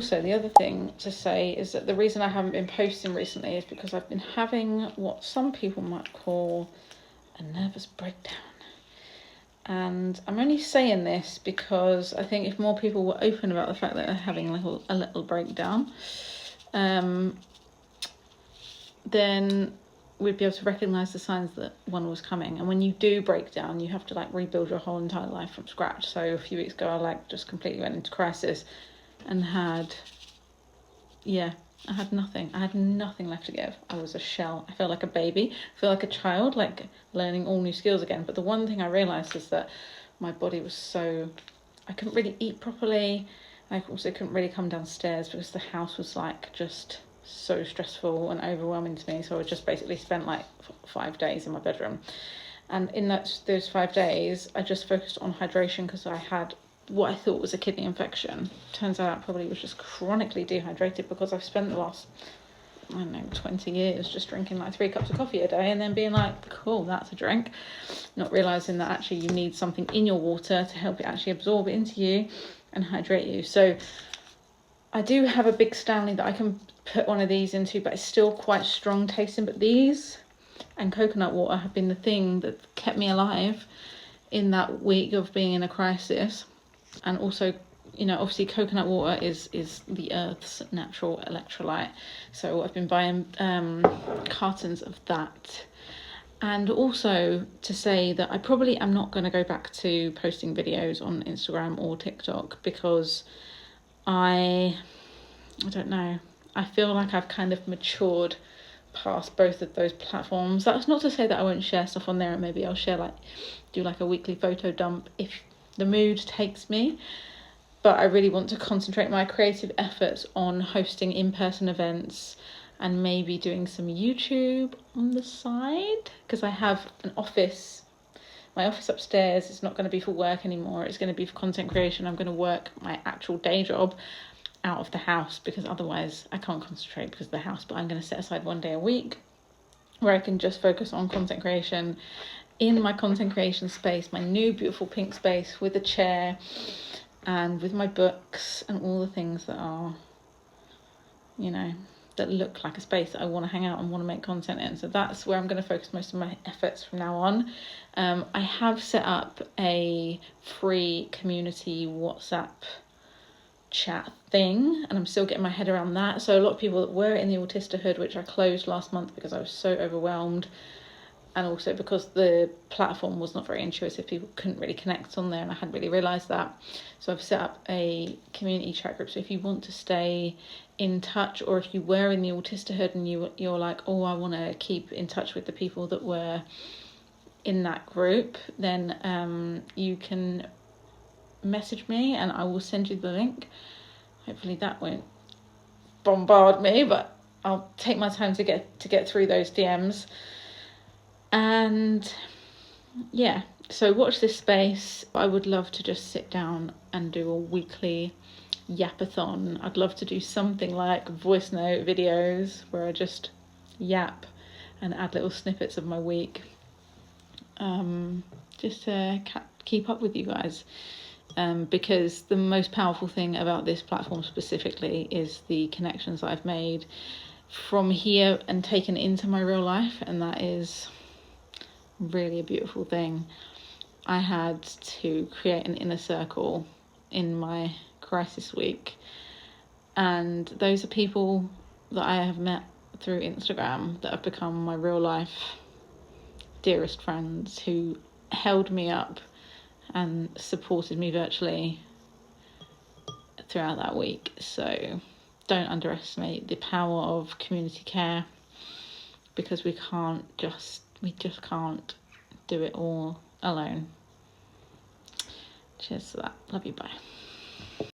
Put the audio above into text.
Also, the other thing to say is that the reason I haven't been posting recently is because I've been having what some people might call a nervous breakdown. And I'm only saying this because I think if more people were open about the fact that they're having a little breakdown, then we'd be able to recognise the signs that one was coming. And when you do break down, you have to rebuild your whole entire life from scratch. So a few weeks ago, I just completely went into crisis and I had nothing. I had nothing left to give. I was a shell. I felt like a baby. I feel like a child, learning all new skills again. But the one thing I realised is that my body was I couldn't really eat properly. I also couldn't really come downstairs because the house was just so stressful and overwhelming to me. So I just basically spent 5 days in my bedroom. And in those 5 days, I just focused on hydration because I had what I thought was a kidney infection. Turns out I probably was just chronically dehydrated because I've spent the last, 20 years just drinking 3 cups of coffee a day and then being cool, that's a drink. Not realising that actually you need something in your water to help it actually absorb it into you and hydrate you. So I do have a big Stanley that I can put one of these into, but it's still quite strong tasting. But these and coconut water have been the thing that kept me alive in that week of being in a crisis. And also, obviously coconut water is the earth's natural electrolyte. So I've been buying cartons of that. And also to say that I probably am not going to go back to posting videos on Instagram or TikTok because I don't know. I feel like I've kind of matured past both of those platforms. That's not to say that I won't share stuff on there, and maybe I'll share do a weekly photo dump if the mood takes me. But I really want to concentrate my creative efforts on hosting in-person events and maybe doing some YouTube on the side, because I have an office. My office upstairs is not going to be for work anymore. It's going to be for content creation. I'm going to work my actual day job out of the house because otherwise I can't concentrate because of the house. But I'm going to set aside 1 day a week where I can just focus on content creation in my content creation space, my new beautiful pink space with a chair and with my books and all the things that are, that look like a space that I want to hang out and want to make content in. So that's where I'm going to focus most of my efforts from now on. I have set up a free community WhatsApp chat thing and I'm still getting my head around that. So a lot of people that were in the Autistahood, which I closed last month because I was so overwhelmed, and also because the platform was not very intuitive, people couldn't really connect on there and I hadn't really realised that. So I've set up a community chat group. So if you want to stay in touch, or if you were in the Autistahood and you're like, oh, I want to keep in touch with the people that were in that group, then you can message me and I will send you the link. Hopefully that won't bombard me, but I'll take my time to get through those DMs. And yeah, so watch this space. I would love to just sit down and do a weekly yapathon. I'd love to do something like voice note videos where I just yap and add little snippets of my week, just to keep up with you guys. Because the most powerful thing about this platform specifically is the connections that I've made from here and taken into my real life, and that is really a beautiful thing. I had to create an inner circle in my crisis week, and those are people that I have met through Instagram that have become my real life dearest friends who held me up and supported me virtually throughout that week. So don't underestimate the power of community care, because we just can't do it all alone. Cheers to that. Love you, bye.